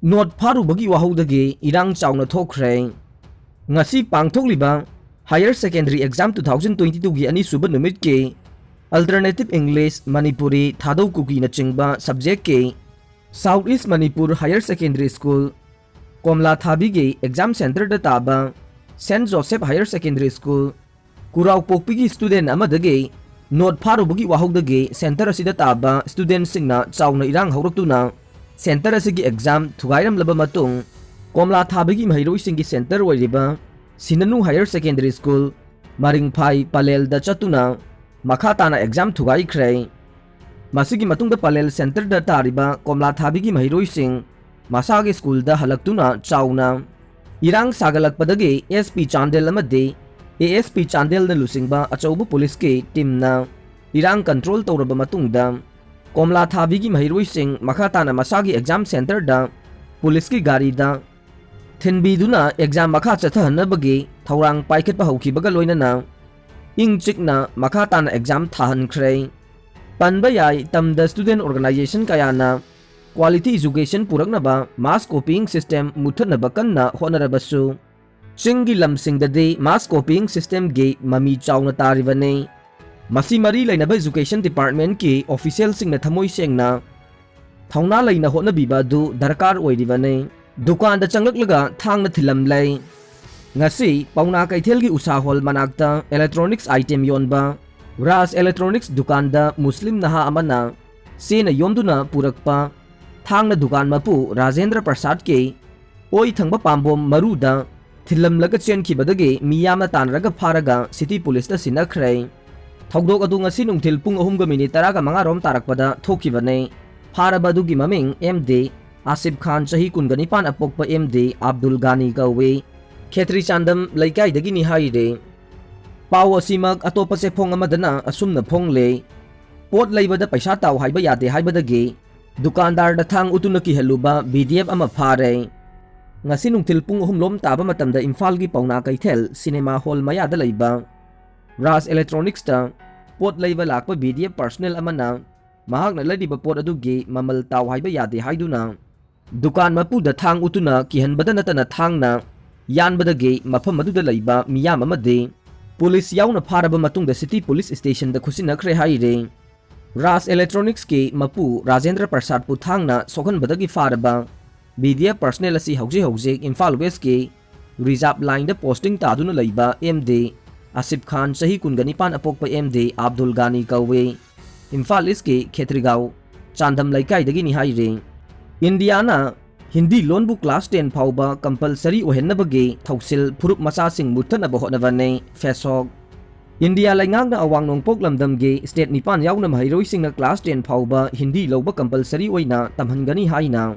Not Farubagi Wahoudagi Erang Chaona Thokhre ngasi pangthokliba Higher Secondary Exam 2022 gi ani suba numit ke Alternative English Manipuri Thadau Kuki na chingba subject ke Southeast Manipur Higher Secondary School Komla Thabi ge exam center da taba St. Joseph Higher Secondary School Kurau Pokpigi student amadage Not Farubagi Wahoudagi center asida taba student singna Chaona Erang hauruktuna center asigi exam thugairam laba matung Komla Thabigi Mahiroi Singi Center Wariba Sinanu Higher Secondary School Maring Phai Palel da Chatuna Makhatana exam Thugai Kray Masigi Matung da Palel Center da Tariba Komla Thabigi Mahiroi Sing Masagi School da Halaktuna Chaona Erang Sagalak Padagi SP Chandel Amade ASP Chandel na Lusingba Achaubu Police ke team na Erang control Tauraba Matung da Komla Thabigi Mahiroi Sing Makhatana Masagi exam center da Police ki gari da Thinbiduna exam makha chathanabagi thorang paikhet pa haukibaga loinana ing chikna makhatana exam thahan khrei panba yai tamda student organization kayana quality education puraknaba mass copying system muthanaba kanna honarabasu chingi lamsingdade mass copying system ge mami chawna taribane masi mari lainaba education department ki official singna thamoi sengna thauna laina honabiba du darkar oiribane Dukan da changlaklaga thangna thilam lay ngasi pauna kaithelgi usa hall manakta electronics item yonba ras electronics dukan da muslim naha amana sena yomduna purakpa thangna dukan mapu Rajendra Prasad ke oi thangba pambom maruda thilam laga chenkibadage miyamna tanraga pharaga city police da sinakhrei thogdok adu ngasi nungthil pung 3:30 ga mangarom tarakpada thokibane pharabadugi maming MD Asif Khan Chahi Kungani-pan apokpa MD Abdul Ghani Kawe Khetri Chandam Laikai dagi ni haire Pau asimag atopa se phong amadana asumna phong le Pot laibada paisa taw haiba yate haibadagi Dukandar da thang utuna ki haluba BDF ama phare Ngasi nungthil pung humlom taba matamda Imphal gi pauna kaithel cinema hall mayada laiba Ras Electronics ta pot laiba lakpa BDF personnel amana mahak na ladiba pot adugi mamal taw haiba yate haiduna Dukan mapu da thang utuna kihanbada natana thang na yanbadage mafam aduda laiba miyam amade police yauna pharaba matung da city police station da khusinakre haire Ras Electronics ke mapu Rajendra Prasad pu thang na sokhanbadagi pharaba BDF personnel asi hauji Imphal West ke reserve line da posting taduna laiba MD Asif Khan Chahi Kungani-pan apokpa MD Abdul Ghani Kawe Imphal East ke Khetrigaon Chandam Laikai dagi ni haire Indiana Hindi Lonbu Class 10 Pauba compulsory ohenabage thausil phurup macha sing muthanaba honavane fesok India laingang na awang nongpok lamdam ge state nipan yauna mahiroi sing na class 10 Pauba Hindi loba compulsory oina tamhangani haina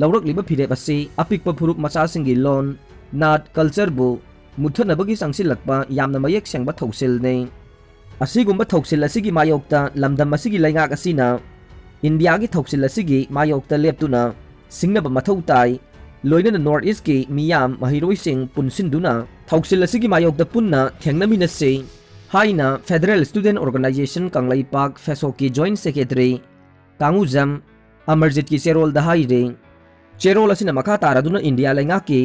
lawrak liba phirep ase apikpa phurup macha sing gi lon nat culture bu muthanabagi sangsilakpa yamna mayek sengba thausil ne asigumba thausil asigi mayokta lamdam asigi laingak asina India ki thoksil asigi mayokta leptuna singnaba mathau tai loina na north east ki miyam mahiroi sing punsinduna thoksil asigi mayokta punna thengnamina se haina Federal Student Organization Kanglai Park Fesoki Joint Secretary Kangujam Amarjit ki serol da haire cherol asina makha taraduna India lainga ki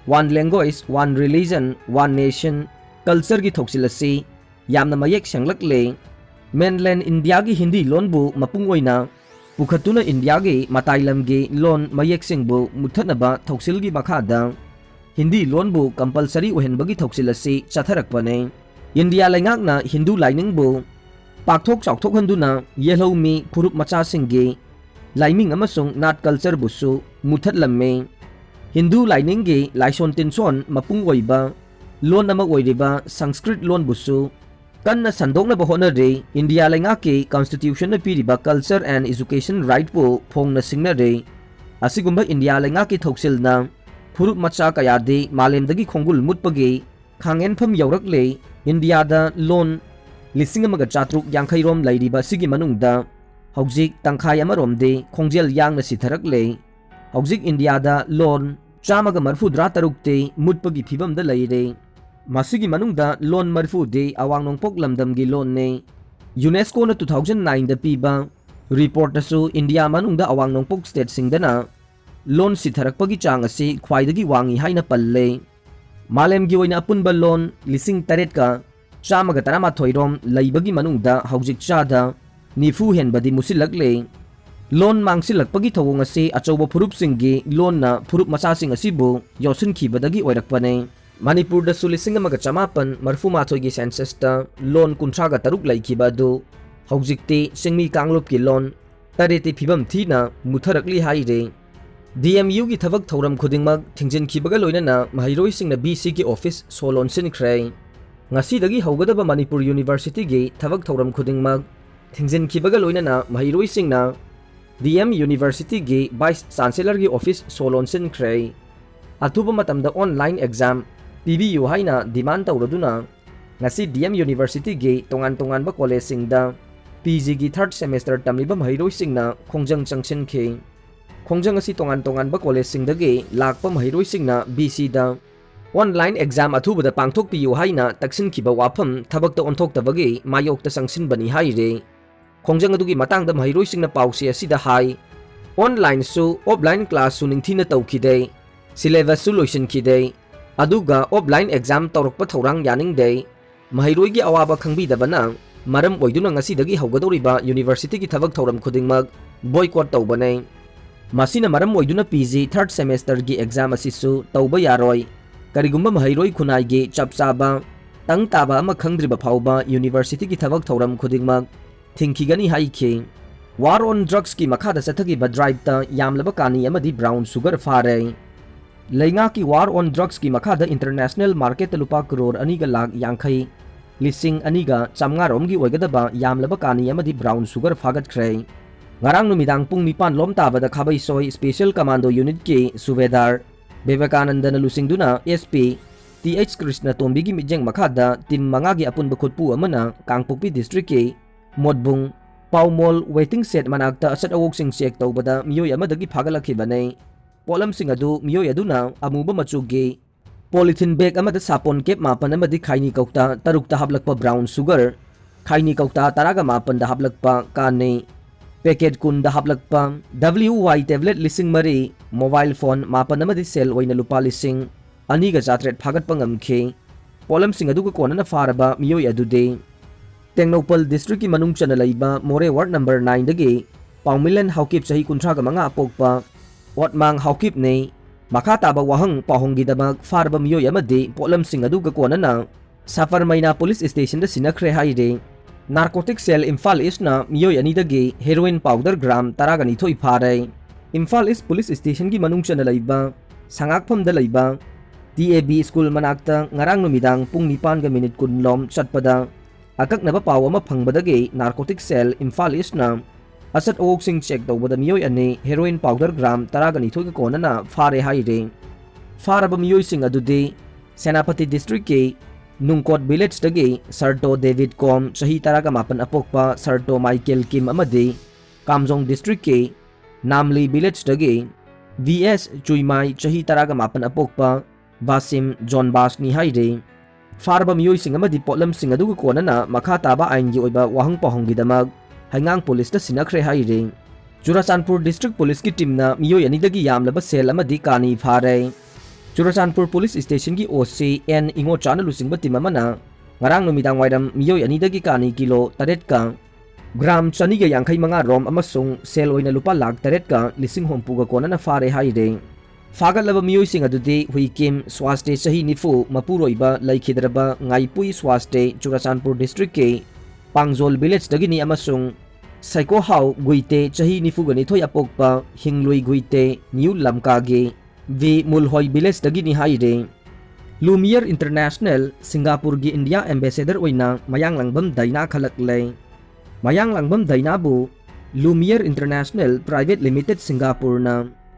one language one religion one nation culture ki thoksil ase yamna mayek sanglak le mainland India ki Hindi lonbu mapungoina Pukhatuna India ge matailam ge lon mayek singbu muthanaba thoksil gi makhada Hindi lonbu compulsory ohenbagi thoksil ase chatharakpane India laingakna Hindu lining bu pakthok chawthok handuna yelhomi phurup macha singge laiming amasung nat culture busu muthatlamme Hindu lining ge laison tinson mapungoiba lon ama oiriba Sanskrit lon busu Kanna sandokna bahona re India lainga ke constitution na piriba culture and education right po phong na singna re asigumba India lainga ke thoksil na phurup macha kaya de malemdagi khongul mutpage khangen pham yaurak le India da lon lising amaga chatruk yankhai rom lairiba sigi manungda hojik tangkhai amarom de khongjel yang na sitharak le hojik India da lon chamaga marfudra tarukte mutpagi phibam da laire Masigi manungda lon marfu de awang nongpok lamdam gi lon ne UNESCO na 2009 da piba report na su India manungda awang nongpok state singdana लोन सिथरकपगी चांग असी ख्वाइदगी वांगी हाइना पल्ले मालेमगी ओइना अपुनबा loan लिसिंग तरेट का चामगा तरामाथोइ रोम लैबगी मनुंगदा हौजिक चादा निफु हेनबदी मुसिलकले loan मांगसिलकपगी थवोंग असी अचौबा फुरुपसिंगी लोनना फुरुप मचासिंग असिबु योसिनखिबदगी ओइरकपने मणिपुर दा सुलिसिंग अमगा चमापन मरफुमाथोइगी सेंससता loan कुंथ्रागा तरुक लैखिबा अदु हौजिकती सिंगमी कांगलोप की लोन तरेती फिबम थीना मुथरकली हाइरे DMU की थबक थौरम खुदिंगमक थिंजिनखिबगा लोइनना महैरोइसिंगना BC की ऑफिस सोलोनसिनख्रे ngasi हौगदबा मणिपुर यूनिवर्सिटी की थबक थौरम खुदिंगमक थिंजिनखिबगा लोइनना महैरोइसिंगना DM यूनिवर्सिटी की वाइस चांसलर की ऑफिस सोलोनसिनख्रे अथुबा मतमदा ऑनलाइन एग्जाम पीबीयू हाइना डिमांड तौरदुना ngasi DM यूनिवर्सिटी की तोंगान तोंगानबा कॉलेजसिंगदा PG की थर्ड सेमेस्टर तमलिबा महैरोइसिंगना खोंजंग चंगसिनखे खोंजंग असी तोंगान तोंगानबा कॉलेजसिंगदगी लाकपा महैरोइसिंगना BC दा ऑनलाइन एग्जाम अथुबदा पांगथोकपियु हाइना तक्सिनखिबा वाफम थबकता ओंथोक्तबगी मायोक्ता संगसिनबनी हाइरे खोंजंग अदुगी मतंगदा महैरोइसिंगना पाउसी असिदा हाई ऑनलाइन सु ऑफलाइन क्लास सु निंगथिना तौखिदे सिलेबस सु लोइसिनखिदे अदुगा ऑफलाइन एग्जाम तौरकपा थौरांग यानिंगदे महैरोइगी अवाबा खंगबिदबना मरम ओइदुना ngasi हौगदौरिबा यूनिवर्सिटी की थबक थौरम खुदिंगमक बॉयकॉट तौबने मासिना मरम ओइदुना PG थर्ड सेमेस्टर की एग्जाम असिसु तौबा यारोय करिगुम्बा महैरोइ खुनाइगी चपचाबा तंग ताबा अमा खंगद्रिबा फाउबा यूनिवर्सिटी की थबक थौरम खुदिंगमक थिंखिगनी हाइखे वार ऑन ड्रग्स की मखादा चथगिबा ड्राइवता यामलबा कानी अमदी ब्राउन शुगर फारे लेंगा की वार ऑन ड्रग्स की मखादा इंटरनेशनल मार्केट लुपा करोड़ अनिगा लाख यांखई लिसिंग अनिगा चामगारोमगी ओइगदबा यामलबा कानी अमदी ब्राउन शुगर फागतख्रे ngarang numidang pung nipan lom tabada khabai soi special commando unit ki suvedar Vivekananda na lusingduna SP TH Krishna Tombi gi mijeng makhada tim manga gi apun bakhutpu amana Kangpokpi district ki modbung paumol waiting set manakta asat awok sing check tawbada miyoi amadagi phagalakhi bane polam sing adu miyoi aduna amuba machugi polythene bag amada sapon kep mapan amadi khaini kaukta tarukta hablakpa brown sugar khaini kaukta taraga mapan da hablakpa kane packet कुंदा हापलकपा WY tablet लिसिंग मरी mobile phone मापन अमदी cell ओइना लुपा लिसिंग अनिगा जात्रेट फागतपा ngamखे पोलम सिंग अदुगा कोनना फारबा मियोय अदुदे टेक्नोपल डिस्ट्रिक्ट की मनुंग चना लैबा मोरे वार्ड नंबर 9 दगे पाउमिलन हाउकिप सही कुंथ्रागा मंगा पोकपा ओटमांग हाउकिप ने मखा ताबा वाहंग पाहोंगी दमक फारबा मियोय अमदी पोलम सिंग अदुगा कोनना सफर मैना पुलिस स्टेशन द सिनख्रे हाइरे नार्कोटिक सेल इम्फाल ईस्ट मियोय अनिदगी हेरोइन पाउडर ग्राम तरागनी थोई फारे इम्फाल ईस्ट पुलिस स्टेशन की मनुंग चना लैबा संगाकफम द लैबा TAB स्कूल मनाक्ता ngarang numidang pung 9 kunlom chatpada akaknaba paw ama phangbadagi narcotic cell Imphal East na asat ok sing check tawbada miyoi ani heroin powder gram taragani thoi ka konana fare haire faraba miyoi sing adudi Senapati district ke Nungkot village dagi Sarto David Kom sahi taraga mapan apokpa Sarto Michael Kim amadi Kamjong district ke Namli village dagi VS Chuimai sahi taraga mapan apokpa Basim John Basni haire farba miyoi sing amadi potlam sing aduga konana makha taba ain gi oiba wahang pahongi damag hangang police ta sinakre haire Churachandpur district police ki team na miyoi ani dagi yamlaba sel amadi kani phare Churachandpur police station ki OC N ingo chana lusingba team amana ngarang numidang wairam miyoi ani dagi kani kilo taret ka gram chani ga yangkhai manga rom amasung sel oina lupa lakh taret ka lising hompu ga konana fare haire fagalaba miyoi sing adudi huikim swaste sahi nifu mapuroiba laikhidraba ngaipui swaste Churachandpur district ke Pangjol village dagini amasung Saiko hau guite sahi nifu gani thoi apokpa hinglui guite new lamkage V mulhoi village dagini haire Lumiere International Singapore gi India ambassador oina mayang langbam daina khalaklei mayang langbam daina bu Lumiere International Private Limited Singapore na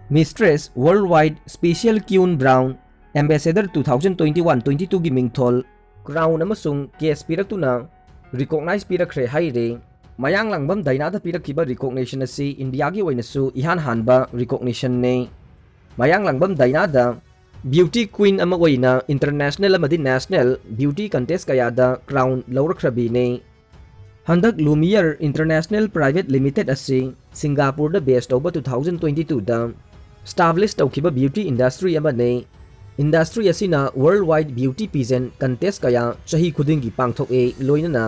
Mistress Worldwide Special Kyun Brown Ambassador 2021-22 gi mingthol crown amasung case piratuna recognize pirakre haire mayang langbam daina da pirakhiba recognition asi India gi oina su ihan hanba recognition ne mayang langbam daina da beauty queen ama oina international amadi national beauty contest kaya da crown lawrakhrabi ne handak Lumiere International Private Limited asi Singapore da based over 2022 da establish taukiba beauty industry amane industry asina worldwide beauty pageant contest kaya chahi khudingi pangthok e loinana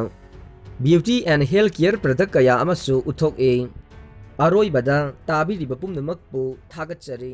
beauty and health care product kaya amasu uthok e aroi bada tabi riba pumnamak pu thagat chari